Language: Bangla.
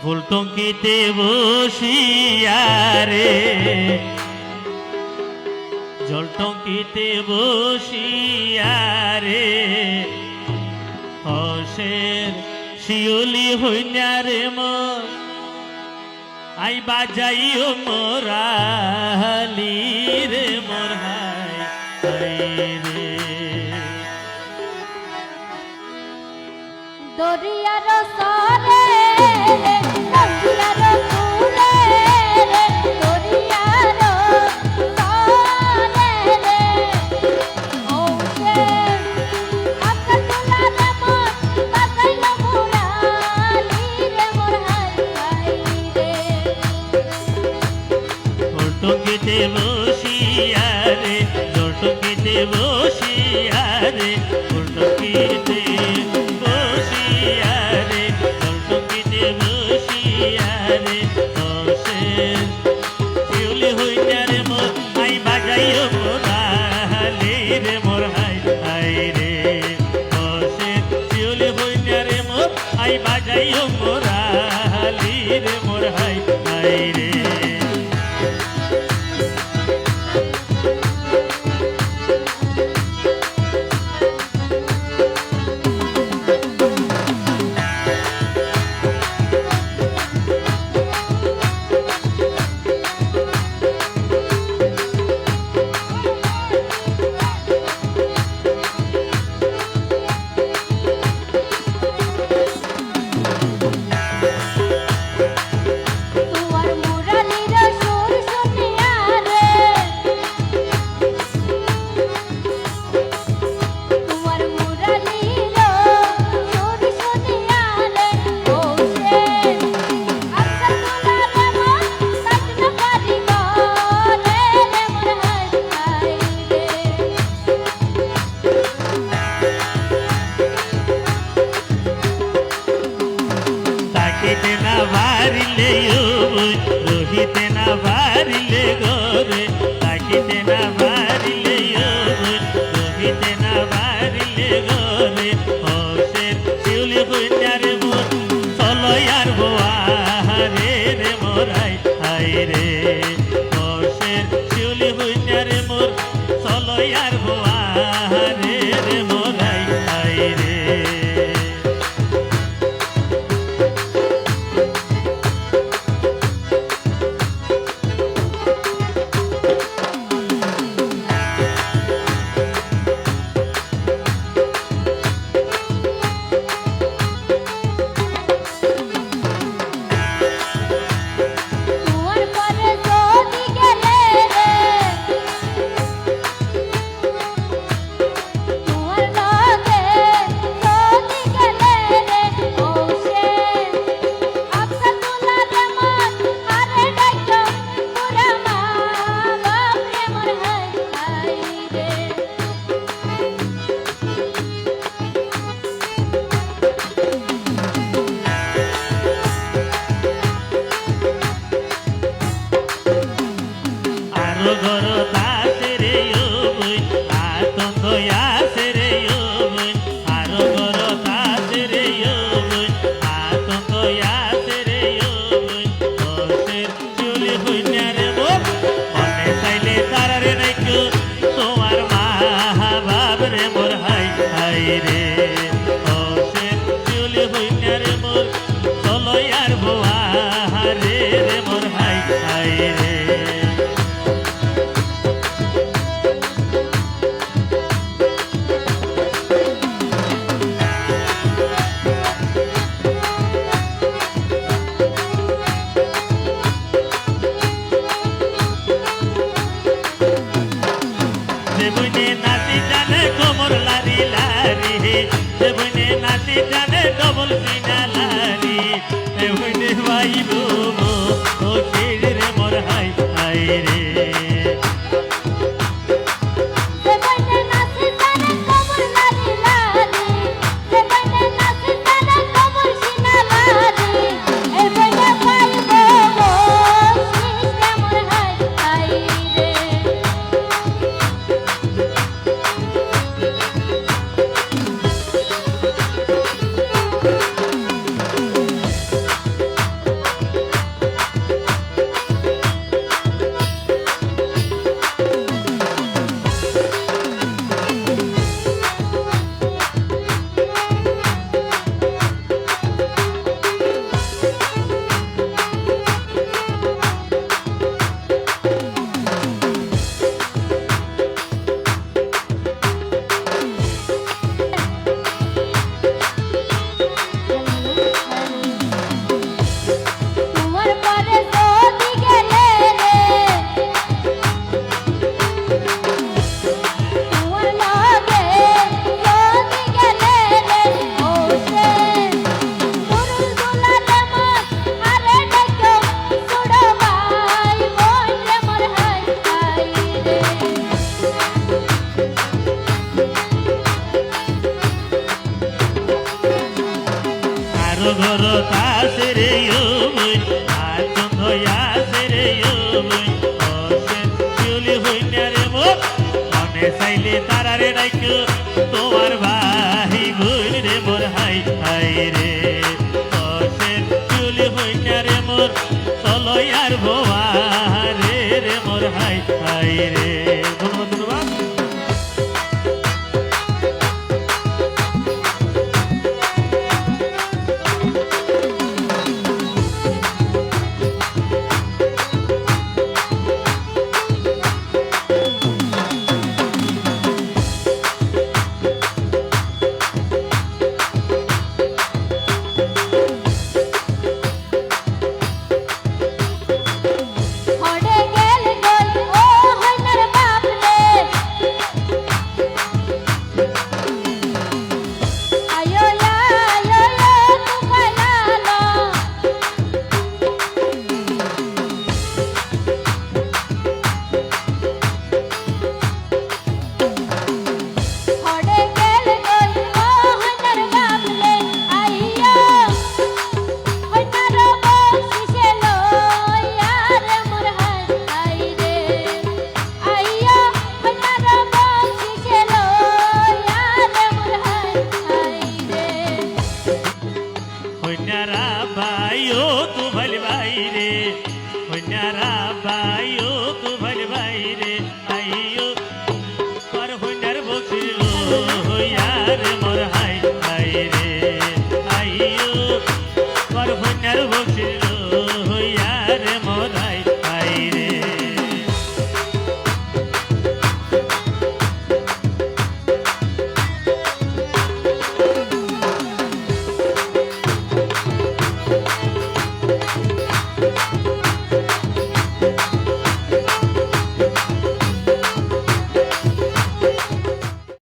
ফুলটঙ্কিতে বসিয়া রে জলটঙ্কিতে বসিয়া রে হসের শিউলি হইনা রে মোর আই বাজাইও মোরালি রে মোর হাই রে দরিয়ার সরে দরিয়ার কুলে রে দরিয়ার সরে রে ওসে আকাশ তুলা রে মোর বাজাইলো মোরালি রে মোর হাই রে ফুলটঙ্কিতে বসিয়া রে জলটঙ্কিতে বসিয়া রে ফুলটঙ্কিতে বসিয়া রে জলটঙ্কিতে বসিয়া রে হসের শিউলি হইনা রে মোর আই বাজাইও মোরালি রে মোর হাই রে হসের শিউলি হইনা রে মোর আই বাজাইও মোরালি রে মোর হাই রে তোমার মুরালির সুর শুনিয়া রে তোমার মুরালির সুর শুনিয়া রে ওসে আকাশ তুলা রে মোর কাটনা পারিব রে রে মোর হাই রে তাকিতে না ভারিলে রহিতে না ভারিলে গোরে তাকিতে না ভারিলে রহিতে না ভারিলে গোরে হসের শিউলি হইনা রে মোর চলয়ার বোয়া রে রে মোর হাই রে হসের শিউলি হইনা রে মোর চলয়ার বোয়া রে রে মোর হাই রে তোমার পরে যদি গেলে রে তোমার লগে যদি গেলে রে ওসে আকাশ তুলা রে মোর আরে ডাইতো পুরা মা বাপ রে মোর হাই রে আরো ঘর আছে রে ওই আতঙ্ক আছে রে ওই আরো ঘর আছে রে ওই আতঙ্ক আছে রে ওই হসের চুলি হইনা রে মোর মনে চাইলে তারারে নাইকো তোমার মা বাপ রে মোর হাই রে হসের চুলি হইনা রে মোর চলয়ার বোয়া রে রে মোর হাই রে দেবনে নাচি জানে কোমর লারি লারি দেবনে নাচি জানে ডবল সিনা লারি দেবনে ভাইব ও শের রে মোর হাই রে দেবনে নাচি জানে কমর লালি লালি দেবনে নাচি জানে কমর সিনা লালি এ বনে পাইব শিশে মোর হাই রে চাইলে তারারে ডাইকো তোমার ভাই গুল রে মোর হাই হাই রে তোষের চুলি হইনা রে মোর চলো আর বোয়া রে রে মোর হাই হাই রে ধন্যবাদ ধন্যবাদ হড়ে গেল গই ও হইনার বাপ রে আয়ো লা লো লো তুফাই লালো হড়ে গেল গই ও হইনার বাপ রে আইয়ো হইনার বংশে লইয়া রে মোর হাই হাই রে আইয়ো হইনার বংশে লইয়া রে মোর হাই হাই রে হইনারা ভাইও তু ভাল ভাই রে হইনারা ভাইও তু ভাল ভাই রে আইও পর হইনার বকছিল হইয়া রে মোর হাই হাই রে আইও পর হইনার বকছিল হইয়া রে মোর হাই হাই রে